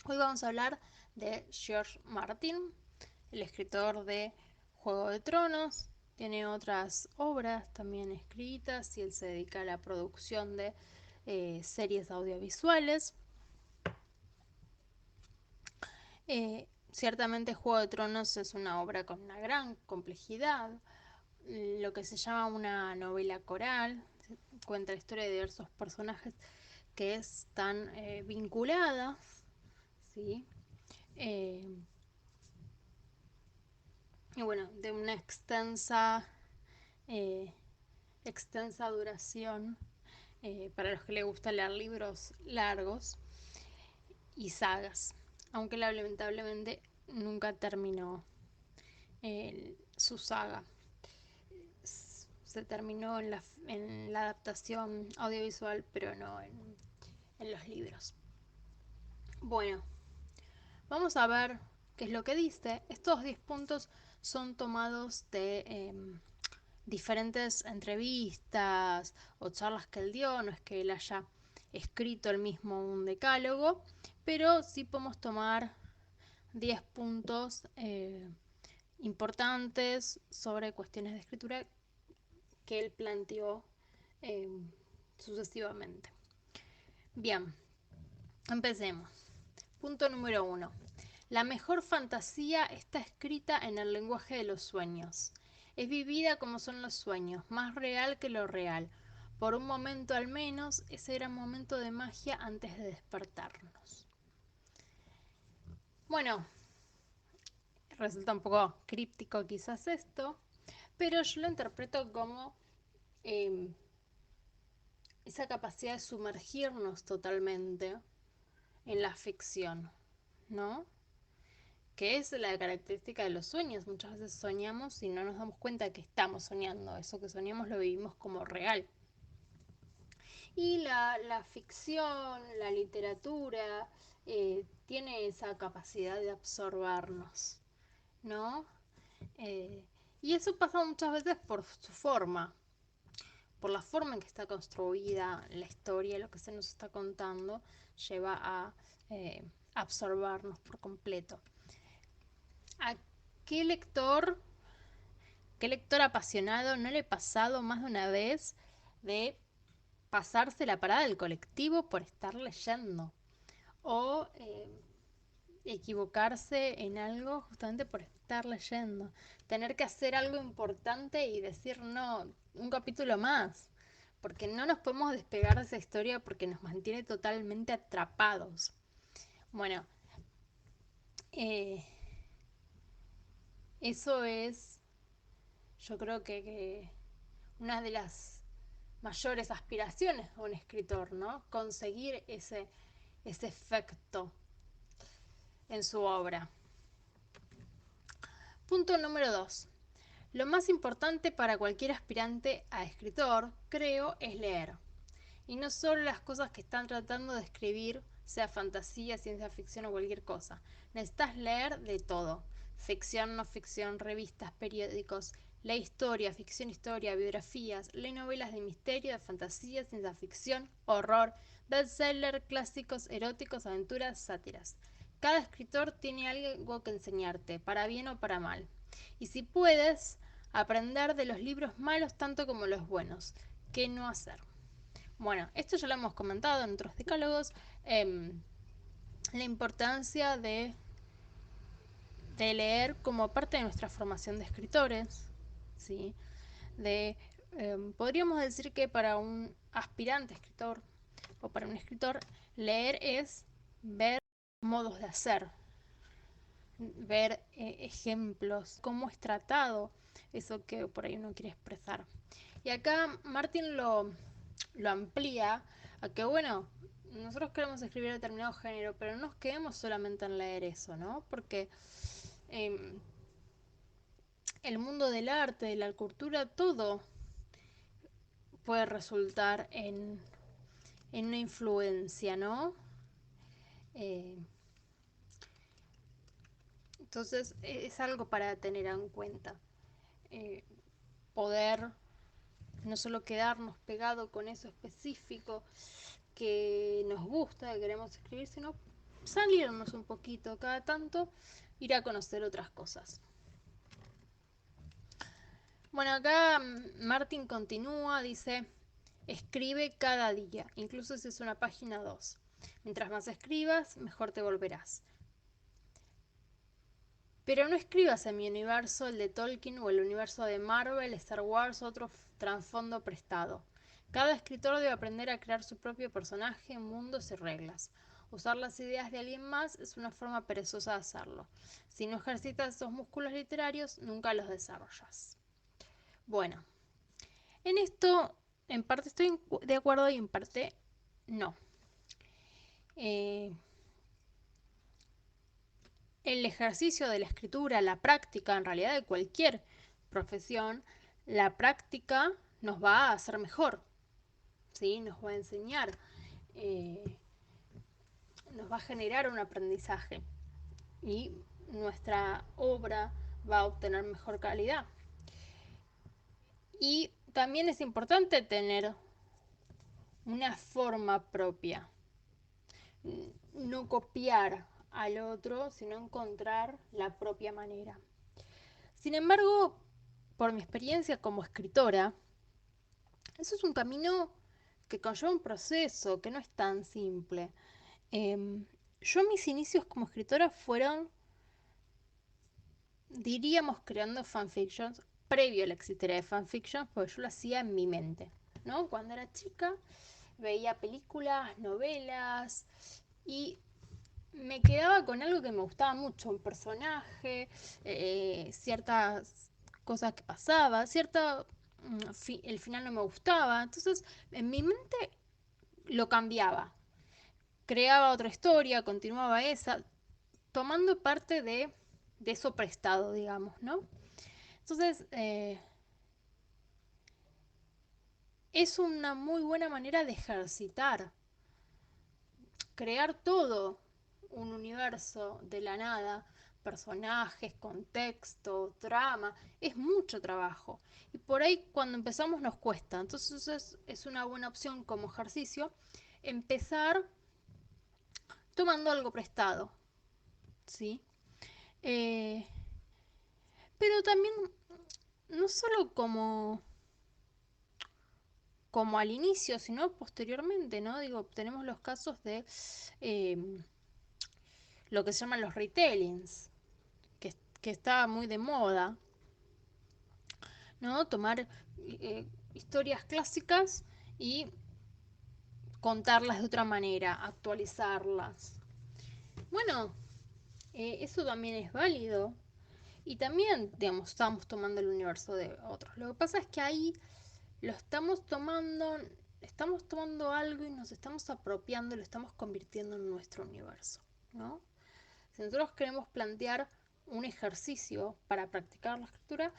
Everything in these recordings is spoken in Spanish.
Hoy vamos a hablar de George Martin, el escritor de Juego de Tronos. Tiene otras obras también escritas y él se dedica a la producción de series audiovisuales. Ciertamente Juego de Tronos es una obra con una gran complejidad, lo que se llama una novela coral. Cuenta la historia de diversos personajes que están vinculadas, ¿sí? Eh, y bueno, de una eh, extensa duración para los que les gusta leer libros largos y sagas, aunque lamentablemente nunca terminó su saga. Se terminó en la adaptación audiovisual, pero no en los libros. Bueno, vamos a ver qué es lo que dice. Estos 10 puntos son tomados de diferentes entrevistas o charlas que él dio. No es que él haya escrito el mismo un decálogo, pero sí podemos tomar 10 puntos importantes sobre cuestiones de escritura que él planteó eh, sucesivamente. Bien, empecemos. Punto número 1. La mejor fantasía está escrita en el lenguaje de los sueños. Es vivida como son los sueños, más real que lo real. Por un momento al menos, ese gran momento de magia antes de despertarnos. Bueno, resulta un poco críptico quizás esto, pero yo lo interpreto como eh, esa capacidad de sumergirnos totalmente en la ficción, ¿no? Que es la característica de los sueños. Muchas veces soñamos y no nos damos cuenta que estamos soñando. Eso que soñamos lo vivimos como real. Y la ficción, la literatura, tiene esa capacidad de absorbernos, ¿no? Eh, y eso pasa muchas veces por su forma, por la forma en que está construida la historia, lo que se nos está contando, lleva a absorbernos por completo. ¿A qué lector, qué lector apasionado no le he pasado más de una vez de pasarse la parada del colectivo por estar leyendo? O equivocarse en algo justamente por estar leyendo. Tener que hacer algo importante y decir no, un capítulo más. Porque no nos podemos despegar de esa historia porque nos mantiene totalmente atrapados. Bueno, eh, eso es, yo creo que una de las mayores aspiraciones de un escritor, ¿no? Conseguir ese efecto en su obra. Punto número 2. Lo más importante para cualquier aspirante a escritor, creo, es leer. Y no solo las cosas que están tratando de escribir, sea fantasía, ciencia ficción o cualquier cosa. Necesitas leer de todo. Ficción, no ficción, revistas, periódicos. Lee historia, biografías. Lee novelas de misterio, de fantasía, ciencia ficción, horror, bestseller, clásicos, eróticos, aventuras, sátiras. Cada escritor tiene algo que enseñarte, para bien o para mal. Y si puedes, aprender de los libros malos tanto como los buenos. ¿Qué no hacer? Bueno, esto ya lo hemos comentado en otros decálogos. La importancia de leer como parte de nuestra formación de escritores, ¿sí? De, podríamos decir que para un aspirante escritor o para un escritor, leer es ver modos de hacer, ver ejemplos, cómo es tratado eso que por ahí uno quiere expresar. Y acá Martin lo amplía a que, bueno, nosotros queremos escribir determinado género, pero no nos quedemos solamente en leer eso, ¿no? Porque eh, el mundo del arte, de la cultura, todo puede resultar en una influencia, ¿no? Eh, entonces es algo para tener en cuenta. Eh, Poder no solo quedarnos pegados con eso específico que nos gusta, que queremos escribir, sino salirnos un poquito cada tanto, ir a conocer otras cosas. Bueno, acá Martin continúa, dice, escribe cada día, incluso si es una página 2. Mientras más escribas, mejor te volverás. Pero no escribas en mi universo, el de Tolkien o el universo de Marvel, Star Wars o otro trasfondo prestado. Cada escritor debe aprender a crear su propio personaje, mundos y reglas. Usar las ideas de alguien más es una forma perezosa de hacerlo. Si no ejercitas esos músculos literarios, nunca los desarrollas. Bueno, en esto en parte estoy de acuerdo y en parte no. Eh, el ejercicio de la escritura, la práctica en realidad de cualquier profesión, la práctica nos va a hacer mejor, ¿sí? Nos va a enseñar, eh, nos va a generar un aprendizaje y nuestra obra va a obtener mejor calidad. Y también es importante tener una forma propia, no copiar al otro, sino encontrar la propia manera. Sin embargo, por mi experiencia como escritora, eso es un camino que conlleva un proceso, que no es tan simple. Eh, yo mis inicios como escritora fueron, diríamos, creando fanfictions, previo a la existencia de fanfictions, porque yo lo hacía en mi mente, ¿no? Cuando era chica veía películas, novelas y me quedaba con algo que me gustaba mucho, un personaje, ciertas cosas que pasaba, el final no me gustaba, entonces en mi mente lo cambiaba, creaba otra historia, continuaba esa, tomando parte de eso prestado, digamos, ¿no? Entonces, es una muy buena manera de ejercitar, crear todo un universo de la nada, personajes, contexto, trama, es mucho trabajo. Y por ahí cuando empezamos nos cuesta. Entonces es una buena opción como ejercicio empezar tomando algo prestado, ¿sí? Eh, pero también no solo como al inicio, sino posteriormente, ¿no? Digo, tenemos los casos de eh, lo que se llaman los retellings, que está muy de moda, ¿no? Tomar historias clásicas y contarlas de otra manera, actualizarlas. Bueno, eso también es válido. Y también, digamos, estamos tomando el universo de otros. Lo que pasa es que ahí lo estamos tomando algo y nos estamos apropiando y lo estamos convirtiendo en nuestro universo, ¿no? Si nosotros queremos plantear un ejercicio para practicar la escritura,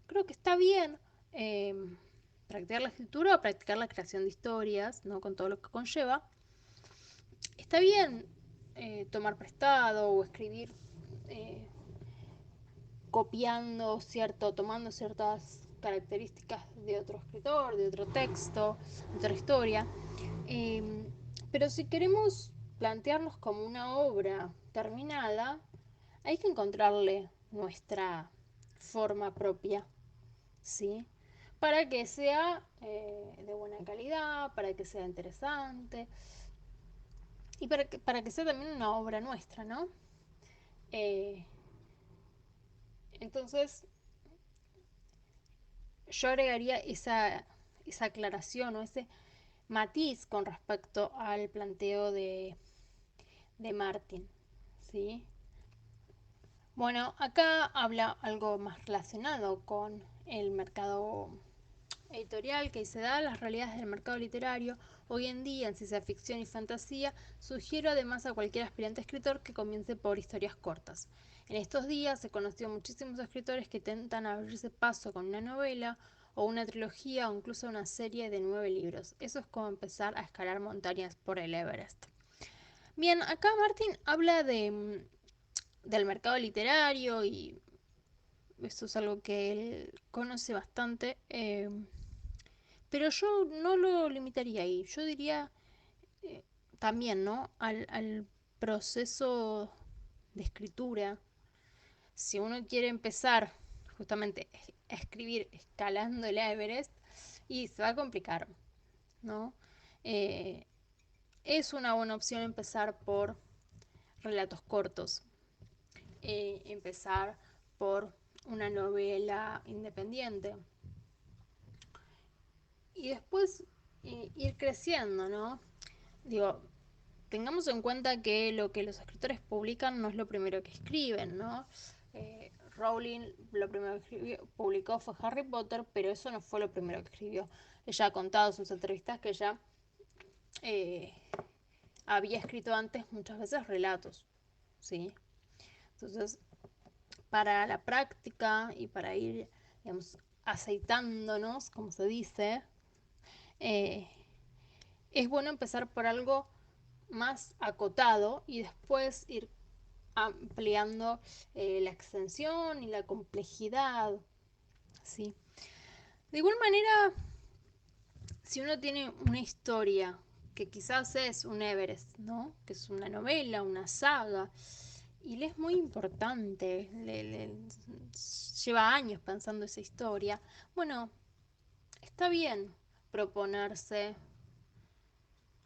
creo que está bien eh, practicar la escritura o practicar la creación de historias, ¿no? Con todo lo que conlleva. Está bien tomar prestado o escribir eh, copiando tomando ciertas características de otro escritor, de otro texto, de otra historia. Eh, pero si queremos plantearnos como una obra terminada, hay que encontrarle nuestra forma propia, ¿sí? Para que sea de buena calidad, para que sea interesante y para que sea también una obra nuestra, ¿no? Eh, entonces, yo agregaría esa aclaración o ese matiz con respecto al planteo de Martin, ¿sí? Bueno, acá habla algo más relacionado con el mercado editorial que se da las realidades del mercado literario hoy en día en ciencia ficción y fantasía. Sugiero además a cualquier aspirante escritor que comience por historias cortas. En estos días he conocido muchísimos escritores que intentan abrirse paso con una novela o una trilogía o incluso una serie de 9 libros. Eso es como empezar a escalar montañas por el Everest. Bien, acá Martin habla del mercado literario y eso es algo que él conoce bastante. Pero yo no lo limitaría ahí. Yo diría también, ¿no? Al proceso de escritura, si uno quiere empezar justamente a escribir escalando el Everest, y se va a complicar, ¿no? Eh, es una buena opción empezar por relatos cortos, empezar por una novela independiente y después ir creciendo, ¿no? Digo, tengamos en cuenta que lo que los escritores publican no es lo primero que escriben, ¿no? Rowling lo primero que publicó fue Harry Potter, pero eso no fue lo primero que escribió. Ella ha contado en sus entrevistas que ella eh, había escrito antes muchas veces relatos, ¿sí? Entonces, para la práctica y para ir, digamos, aceitándonos, como se dice, eh, es bueno empezar por algo más acotado y después ir ampliando la extensión y la complejidad, ¿sí? De igual manera, si uno tiene una historia que quizás es un Everest, ¿no? Que es una novela, una saga, y le es muy importante, lleva años pensando esa historia, bueno, está bien proponerse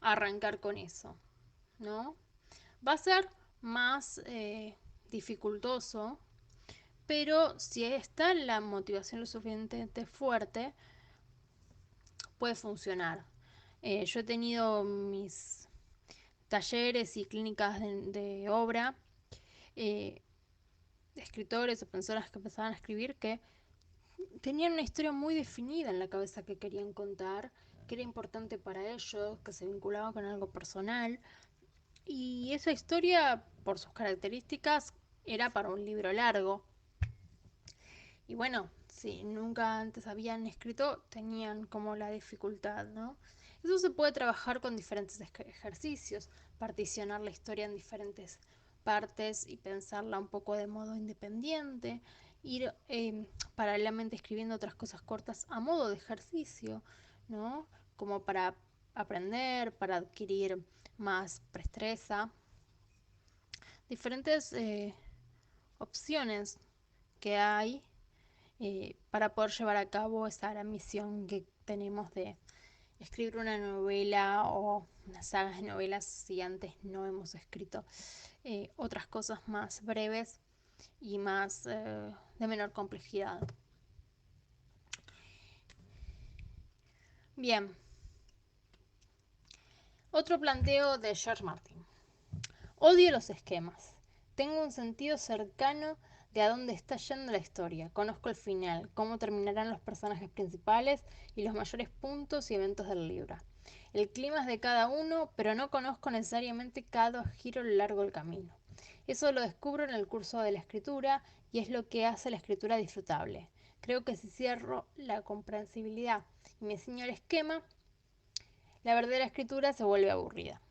arrancar con eso, ¿no? Va a ser más dificultoso, pero si está la motivación lo suficientemente fuerte, puede funcionar. Yo he tenido mis talleres y clínicas de obra, eh, de escritores o personas que empezaban a escribir que tenían una historia muy definida en la cabeza que querían contar, que era importante para ellos, que se vinculaba con algo personal. Y esa historia, por sus características, era para un libro largo. Y bueno, si nunca antes habían escrito, tenían como la dificultad, ¿no? Eso se puede trabajar con diferentes ejercicios, particionar la historia en diferentes partes y pensarla un poco de modo independiente, ir paralelamente escribiendo otras cosas cortas a modo de ejercicio, ¿no? Como para aprender, para adquirir más destreza, diferentes opciones que hay para poder llevar a cabo esa gran misión que tenemos de escribir una novela o una saga de novelas si antes no hemos escrito otras cosas más breves y más de menor complejidad. Bien, otro planteo de George Martin. Odio los esquemas. Tengo un sentido cercano de a dónde está yendo la historia. Conozco el final, cómo terminarán los personajes principales y los mayores puntos y eventos del libro. El clima es de cada uno, pero no conozco necesariamente cada giro a lo largo del camino. Eso lo descubro en el curso de la escritura y es lo que hace la escritura disfrutable. Creo que si cierro la comprensibilidad y me ciño al esquema, la verdadera escritura se vuelve aburrida.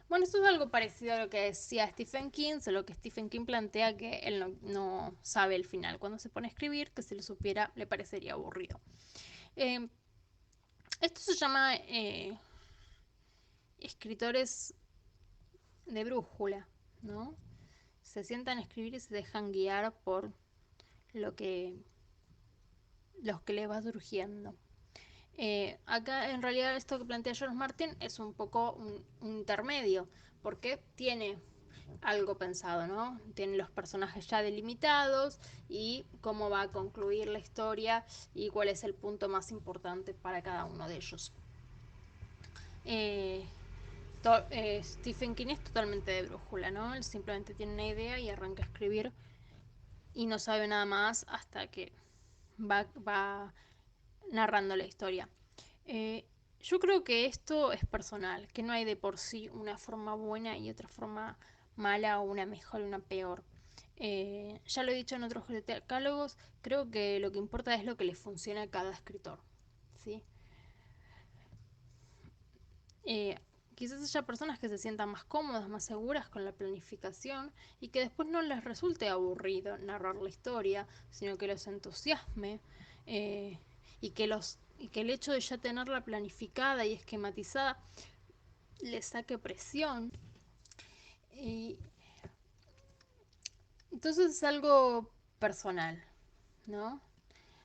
Bueno, esto es algo parecido a lo que decía Stephen King, solo que Stephen King plantea que él no sabe el final. Cuando se pone a escribir, que si lo supiera le parecería aburrido. Eh, Esto se llama escritores de brújula, ¿no? Se sientan a escribir y se dejan guiar por lo que, los que les va surgiendo. Acá en realidad esto que plantea George Martin es un poco un intermedio, porque tiene algo pensado, ¿no? Tiene los personajes ya delimitados y cómo va a concluir la historia y cuál es el punto más importante para cada uno de ellos. Eh, Stephen King es totalmente de brújula, ¿no? Él simplemente tiene una idea y arranca a escribir y no sabe nada más hasta que va narrando la historia. Eh, yo creo que esto es personal, que no hay de por sí una forma buena y otra forma mala o una mejor y una peor. Ya lo he dicho en otros catálogos, creo que lo que importa es lo que le funciona a cada escritor, ¿sí? Eh, Quizás haya personas que se sientan más cómodas, más seguras con la planificación y que después no les resulte aburrido narrar la historia, sino que los entusiasme eh, y que el hecho de ya tenerla planificada y esquematizada les saque presión. Y entonces es algo personal, ¿no?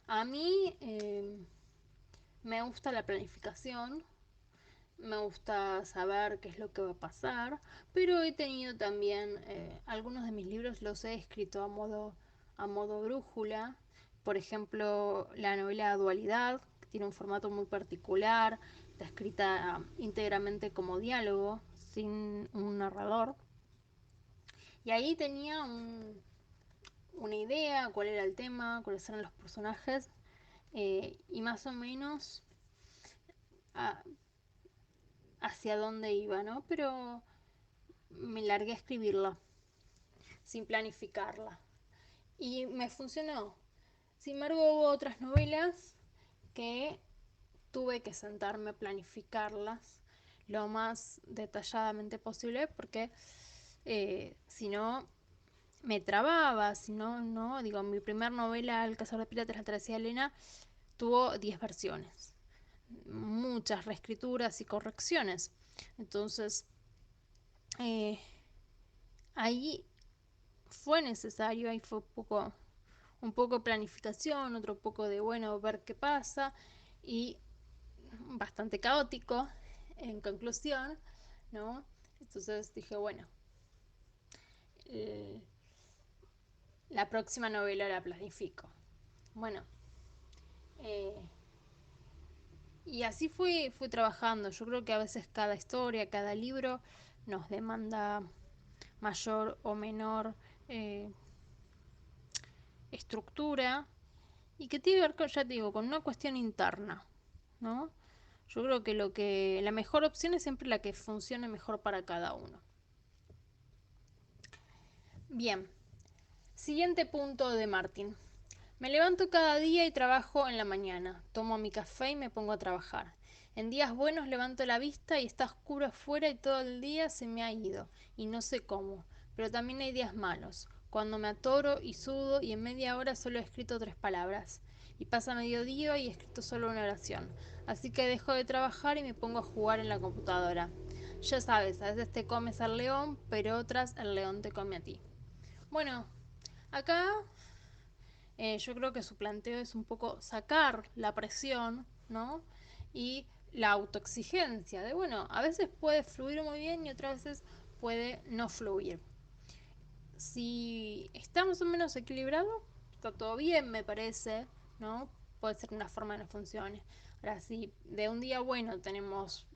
A mí me gusta la planificación, me gusta saber qué es lo que va a pasar, pero he tenido también, algunos de mis libros los he escrito a modo brújula. Por ejemplo, la novela Dualidad, que tiene un formato muy particular, está escrita íntegramente como diálogo, sin un narrador. Y ahí tenía una idea, cuál era el tema, cuáles eran los personajes, y más o menos a, hacia dónde iba, ¿no? Pero me largué a escribirla sin planificarla y me funcionó. Sin embargo, hubo otras novelas que tuve que sentarme a planificarlas lo más detalladamente posible porque si no me trababa, si no, no, digo, mi primer novela, El cazador de piratas, la travesía de Elena, tuvo 10 versiones, muchas reescrituras y correcciones. Entonces, eh, ahí fue necesario, ahí fue un poco planificación, otro poco de, bueno, ver qué pasa, y bastante caótico en conclusión, ¿no? Entonces dije, bueno, eh, la próxima novela la planifico. Bueno, eh, y así fui trabajando. Yo creo que a veces cada historia, cada libro nos demanda mayor o menor eh, estructura y que tiene que ver con, ya te digo, con una cuestión interna, ¿no? Yo creo que la mejor opción es siempre la que funcione mejor para cada uno. Bien, siguiente punto de Martin. Me levanto cada día y trabajo en la mañana. Tomo mi café y me pongo a trabajar. En días buenos levanto la vista y está oscuro afuera y todo el día se me ha ido, y no sé cómo. Pero también hay días malos, cuando me atoro y sudo y en media hora solo he escrito 3 palabras. Y pasa mediodía y he escrito solo una oración. Así que dejo de trabajar y me pongo a jugar en la computadora. Ya sabes, a veces te comes al león, pero otras el león te come a ti. Bueno, acá yo creo que su planteo es un poco sacar la presión, ¿no? Y la autoexigencia de, bueno, a veces puede fluir muy bien y otras veces puede no fluir. Si está más o menos equilibrado, está todo bien, me parece, ¿no? Puede ser una forma de no funcione. Ahora, si de un día bueno tenemos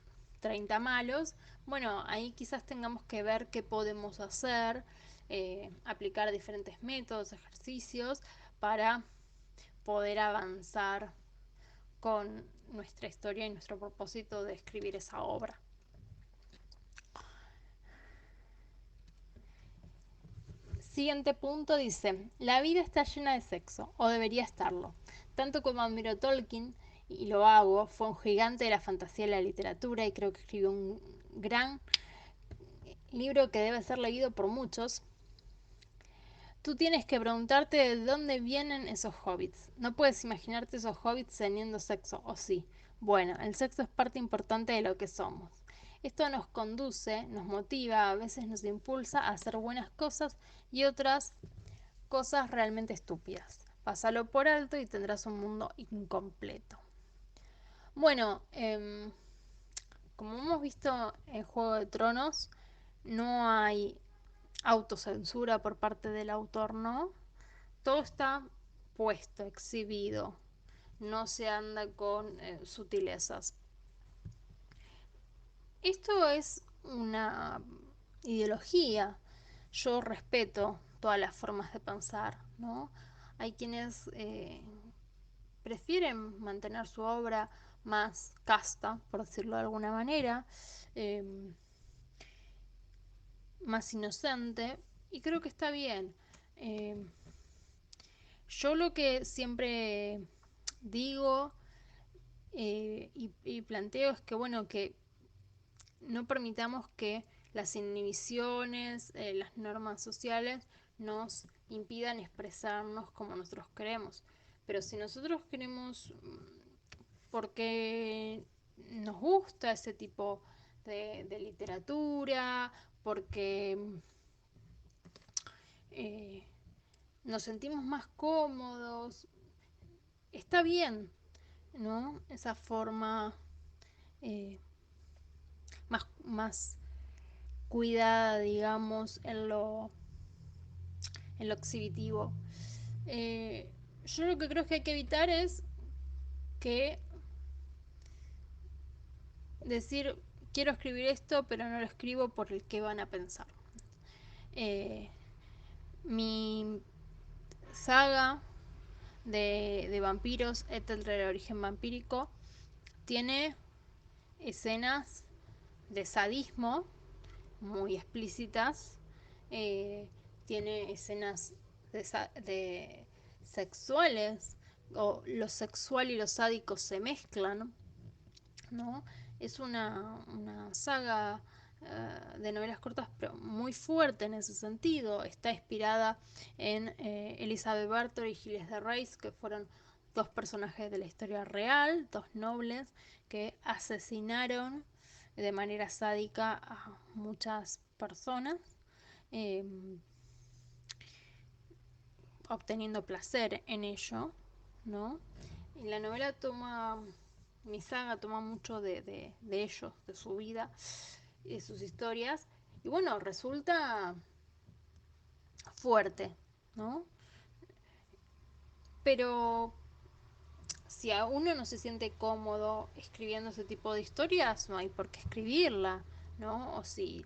30 malos, bueno, ahí quizás tengamos que ver qué podemos hacer, aplicar diferentes métodos, ejercicios para poder avanzar con nuestra historia y nuestro propósito de escribir esa obra. Siguiente punto dice, la vida está llena de sexo, o debería estarlo. Tanto como admiro a Tolkien, y lo hago, fue un gigante de la fantasía y la literatura y creo que escribió un gran libro que debe ser leído por muchos. Tú tienes que preguntarte de dónde vienen esos hobbits. No puedes imaginarte esos hobbits teniendo sexo, ¿o sí? Bueno, el sexo es parte importante de lo que somos. Esto nos conduce, nos motiva, a veces nos impulsa a hacer buenas cosas y otras cosas realmente estúpidas. Pásalo por alto y tendrás un mundo incompleto. Bueno, como hemos visto en Juego de Tronos, no hay autocensura por parte del autor, ¿no? Todo está puesto, exhibido, no se anda con sutilezas. Esto es una ideología. Yo respeto todas las formas de pensar, ¿no? Hay quienes prefieren mantener su obra más casta, por decirlo de alguna manera, eh, más inocente, y creo que está bien. Eh, yo lo que siempre digo y planteo es que, bueno, que no permitamos que las inhibiciones, las normas sociales nos impidan expresarnos como nosotros queremos. Pero si nosotros queremos, porque nos gusta ese tipo de literatura, porque eh, nos sentimos más cómodos. Está bien, ¿no? Esa forma eh, más cuidada, digamos, en lo exhibitivo. Eh, yo lo que creo que hay que evitar es que decir, quiero escribir esto, pero no lo escribo por el que van a pensar. Eh, mi saga de vampiros, Ethel del origen vampírico, tiene escenas de sadismo muy explícitas, eh, tiene escenas de sexuales, o lo sexual y lo sádico se mezclan, ¿no? Es una saga de novelas cortas, pero muy fuerte en ese sentido. Está inspirada en Elizabeth Bartow y Gilles de Rais, que fueron dos personajes de la historia real, dos nobles que asesinaron de manera sádica a muchas personas, eh, obteniendo placer en ello, ¿no? Y la novela toma, mi saga toma mucho de ellos, de su vida, de sus historias, y bueno, resulta fuerte, ¿no? Pero si a uno no se siente cómodo escribiendo ese tipo de historias, no hay por qué escribirla, ¿no? O si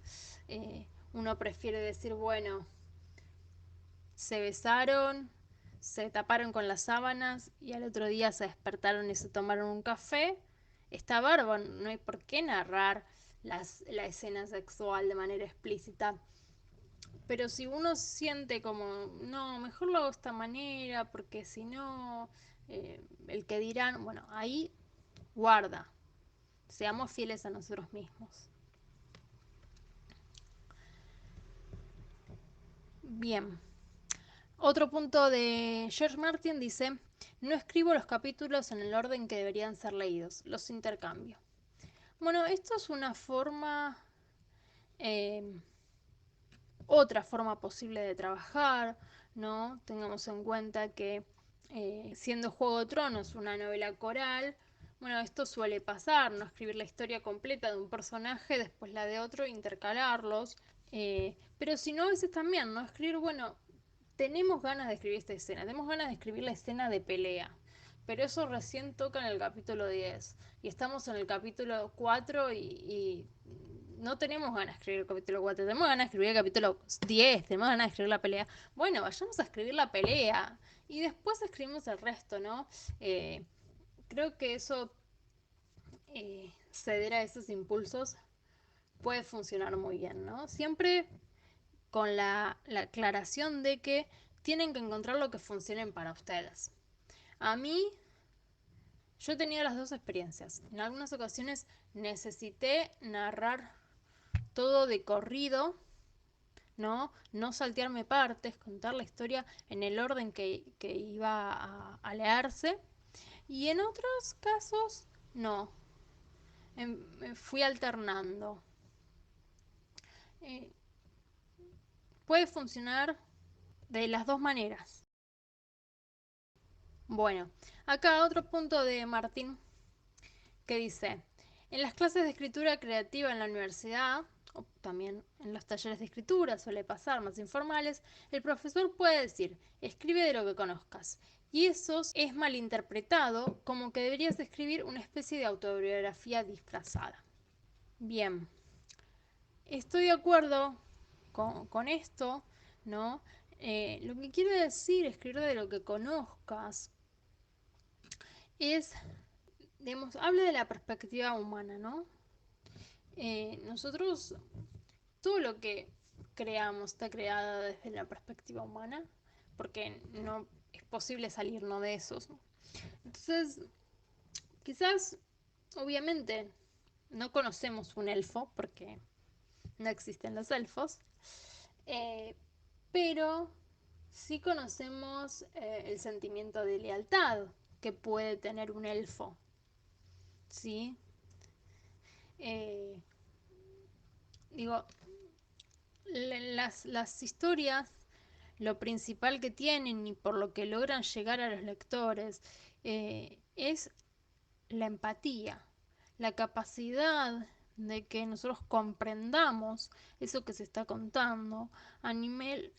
uno prefiere decir, bueno, se besaron, se taparon con las sábanas y al otro día se despertaron y se tomaron un café, está bárbaro, no hay por qué narrar la escena sexual de manera explícita. Pero si uno siente como, no, mejor lo hago de esta manera, porque si no, el que dirán, bueno, ahí guarda, seamos fieles a nosotros mismos. Bien, otro punto de George Martin dice, no escribo los capítulos en el orden que deberían ser leídos, los intercambio. Bueno, esto es una forma, eh, otra forma posible de trabajar, ¿no? Tengamos en cuenta que siendo Juego de Tronos una novela coral, bueno, esto suele pasar, no escribir la historia completa de un personaje, después la de otro, intercalarlos. Pero si no, a veces también, ¿no? Escribir, bueno, tenemos ganas de escribir esta escena, tenemos ganas de escribir la escena de pelea, pero eso recién toca en el capítulo 10 y estamos en el capítulo 4 y no tenemos ganas de escribir el capítulo 4, tenemos ganas de escribir el capítulo 10, tenemos ganas de escribir la pelea. Bueno, vayamos a escribir la pelea y después escribimos el resto, ¿no? Creo que eso, ceder a esos impulsos puede funcionar muy bien, ¿no? Siempre con la aclaración de que tienen que encontrar lo que funcione para ustedes. A mí, yo he tenido las dos experiencias. En algunas ocasiones necesité narrar todo de corrido, ¿no? No saltearme partes, contar la historia en el orden que iba a leerse. Y en otros casos, no. Me fui alternando. Eh, puede funcionar de las dos maneras. Bueno, acá otro punto de Martín que dice, en las clases de escritura creativa en la universidad, o también en los talleres de escritura, suele pasar más informales, el profesor puede decir, escribe de lo que conozcas. Y eso es malinterpretado como que deberías escribir una especie de autobiografía disfrazada. Bien, estoy de acuerdo con esto, ¿no? Lo que quiero decir, escribir de lo que conozcas, es, digamos, habla de la perspectiva humana, ¿no? Nosotros, todo lo que creamos está creado desde la perspectiva humana, porque no es posible salirnos de eso. Entonces, quizás, obviamente, no conocemos un elfo, porque no existen los elfos, eh, pero sí conocemos el sentimiento de lealtad que puede tener un elfo, ¿sí? Eh, digo, las historias, lo principal que tienen y por lo que logran llegar a los lectores, es la empatía, la capacidad de que nosotros comprendamos eso que se está contando a nivel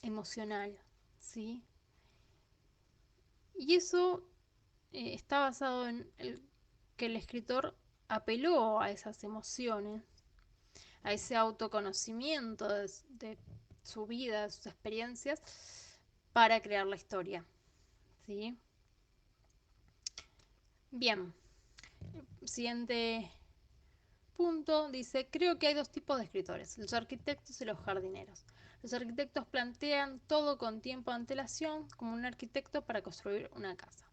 emocional, ¿sí? Y eso está basado en que el escritor apeló a esas emociones, a ese autoconocimiento de su vida, de sus experiencias, para crear la historia, ¿sí? Bien, siguiente punto dice, creo que hay dos tipos de escritores, los arquitectos y los jardineros. Los arquitectos plantean todo con tiempo de antelación, como un arquitecto para construir una casa.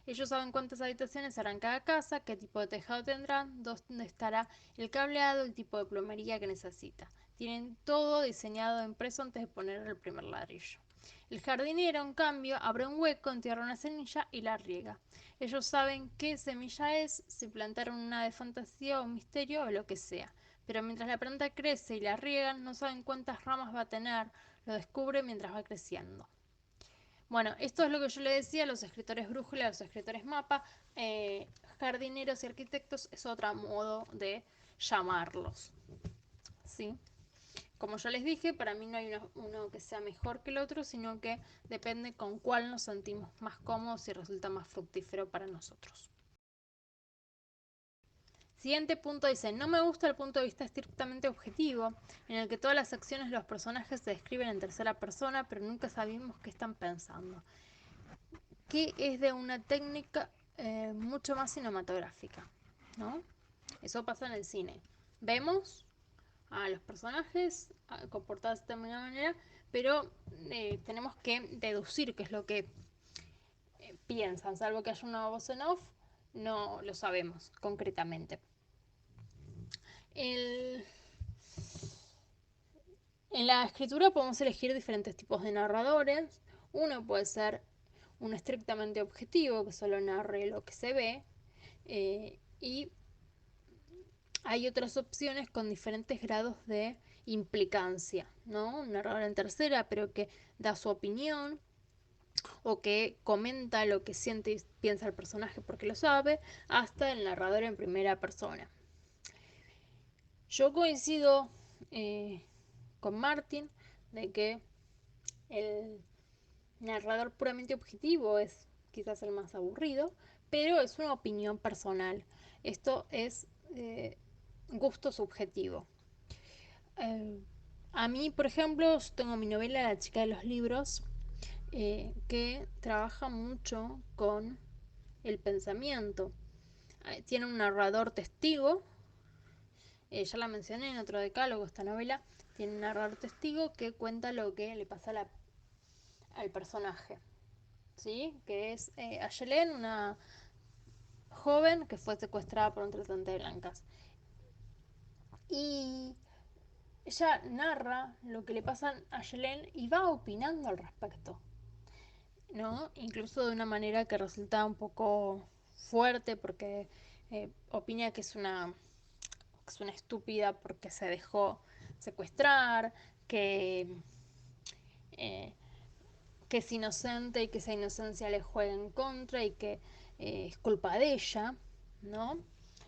Ellos saben cuántas habitaciones harán cada casa, qué tipo de tejado tendrán, dónde estará el cableado, el tipo de plomería que necesita. Tienen todo diseñado impreso antes de poner el primer ladrillo. El jardinero, en cambio, abre un hueco, entierra una semilla y la riega. Ellos saben qué semilla es, si plantaron una de fantasía o misterio o lo que sea. Pero mientras la planta crece y la riegan, no saben cuántas ramas va a tener, lo descubre mientras va creciendo. Bueno, esto es lo que yo le decía a los escritores brújula, a los escritores mapa, jardineros y arquitectos es otro modo de llamarlos, ¿sí? Como ya les dije, para mí no hay uno que sea mejor que el otro, sino que depende con cuál nos sentimos más cómodos y resulta más fructífero para nosotros. Siguiente punto dice, no me gusta el punto de vista estrictamente objetivo, en el que todas las acciones de los personajes se describen en tercera persona, pero nunca sabemos qué están pensando. Que es de una técnica mucho más cinematográfica, ¿no? Eso pasa en el cine. Vemos a los personajes comportarse de alguna manera, pero tenemos que deducir qué es lo que piensan, salvo que haya una voz en off, no lo sabemos concretamente. El, en la escritura podemos elegir diferentes tipos de narradores. Uno puede ser uno estrictamente objetivo, que solo narre lo que se ve, y hay otras opciones con diferentes grados de implicancia, ¿no? Un narrador en tercera, pero que da su opinión o que comenta lo que siente y piensa el personaje porque lo sabe, hasta el narrador en primera persona. Yo coincido con Martin de que el narrador puramente objetivo es quizás el más aburrido, pero es una opinión personal. Esto es gusto subjetivo. Eh, a mí, por ejemplo, yo tengo mi novela La chica de los libros, que trabaja mucho con el pensamiento. Tiene un narrador testigo, ya la mencioné en otro decálogo, esta novela, tiene un narrador testigo que cuenta lo que le pasa al personaje, ¿sí? Que es Ayelen, una joven que fue secuestrada por un tratante de blancas. Y ella narra lo que le pasa a Ayelen y va opinando al respecto, ¿no? Incluso de una manera que resulta un poco fuerte porque opina que es una estúpida porque se dejó secuestrar, que, eh, que es inocente y que esa inocencia le juega en contra y que es culpa de ella, ¿no?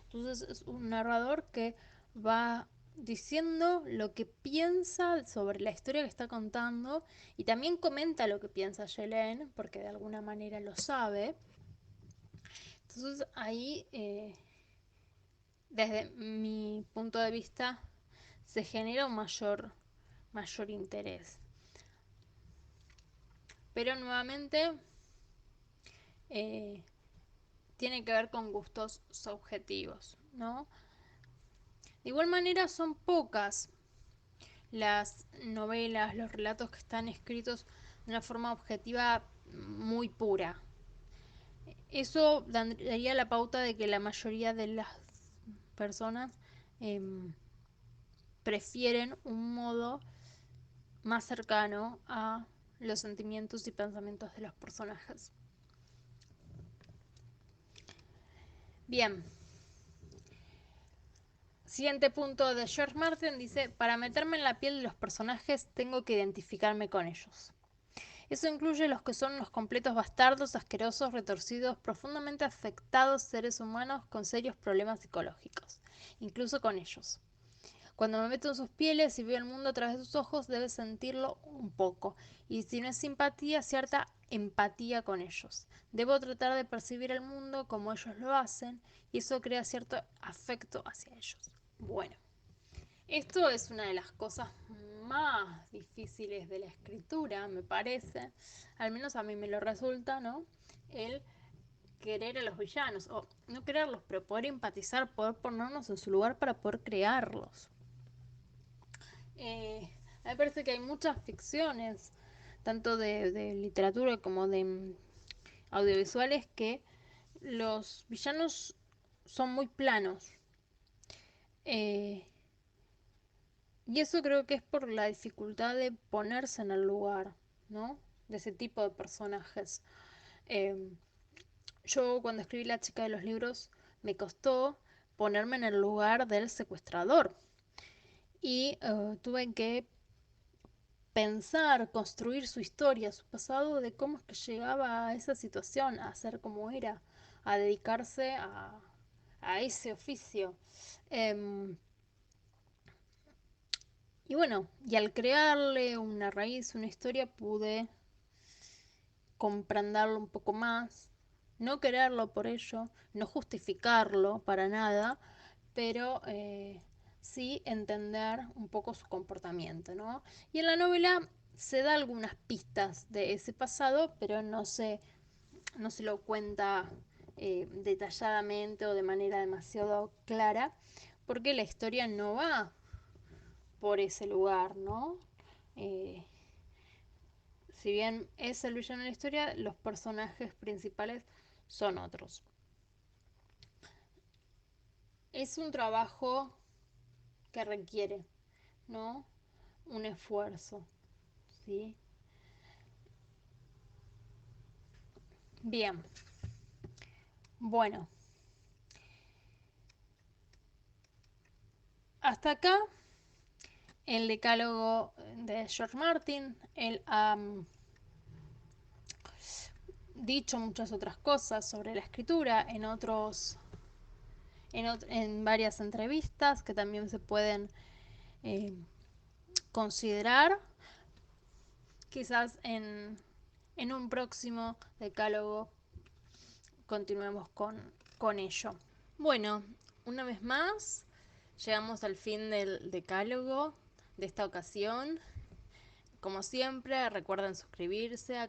Entonces es un narrador que va diciendo lo que piensa sobre la historia que está contando y también comenta lo que piensa Yelen, porque de alguna manera lo sabe. Entonces ahí, desde mi punto de vista, se genera un mayor interés. Pero nuevamente eh, tiene que ver con gustos subjetivos, ¿no? De igual manera son pocas las novelas, los relatos que están escritos de una forma objetiva muy pura. Eso daría la pauta de que la mayoría de las personas eh, prefieren un modo más cercano a los sentimientos y pensamientos de los personajes. Bien, Siguiente punto de George Martin dice, para meterme en la piel de los personajes tengo que identificarme con ellos. Eso incluye los que son unos completos bastardos, asquerosos, retorcidos, profundamente afectados seres humanos con serios problemas psicológicos, incluso con ellos. Cuando me meto en sus pieles y veo el mundo a través de sus ojos, debes sentirlo un poco. Y si no es simpatía, cierta empatía con ellos. Debo tratar de percibir el mundo como ellos lo hacen y eso crea cierto afecto hacia ellos. Bueno, esto es una de las cosas más difíciles de la escritura, me parece. Al menos a mí me lo resulta, ¿no? El querer a los villanos, o no quererlos, pero poder empatizar, poder ponernos en su lugar para poder crearlos. Me parece que hay muchas ficciones, tanto de literatura como de audiovisuales, que los villanos son muy planos. Eh, y eso creo que es por la dificultad de ponerse en el lugar, ¿no? De ese tipo de personajes. Eh, yo cuando escribí La chica de los libros me costó ponerme en el lugar del secuestrador. Y tuve que pensar, construir su historia, su pasado, de cómo es que llegaba a esa situación, a ser como era, a dedicarse a ese oficio. Eh, y bueno, y al crearle una raíz, una historia, pude comprenderlo un poco más, no quererlo por ello, no justificarlo para nada, pero sí entender un poco su comportamiento, ¿no? Y en la novela se da algunas pistas de ese pasado, pero no se lo cuenta detalladamente o de manera demasiado clara, porque la historia no va por ese lugar, ¿no? Eh, si bien es el villano de la historia, los personajes principales son otros. Es un trabajo que requiere, ¿no? Un esfuerzo, ¿sí? Bien, bueno, hasta acá el decálogo de George Martin. Él ha dicho muchas otras cosas sobre la escritura en varias entrevistas que también se pueden eh, considerar. Quizás en un próximo decálogo continuemos con ello. Bueno, una vez más, llegamos al fin del decálogo de esta ocasión. Como siempre, recuerden suscribirse,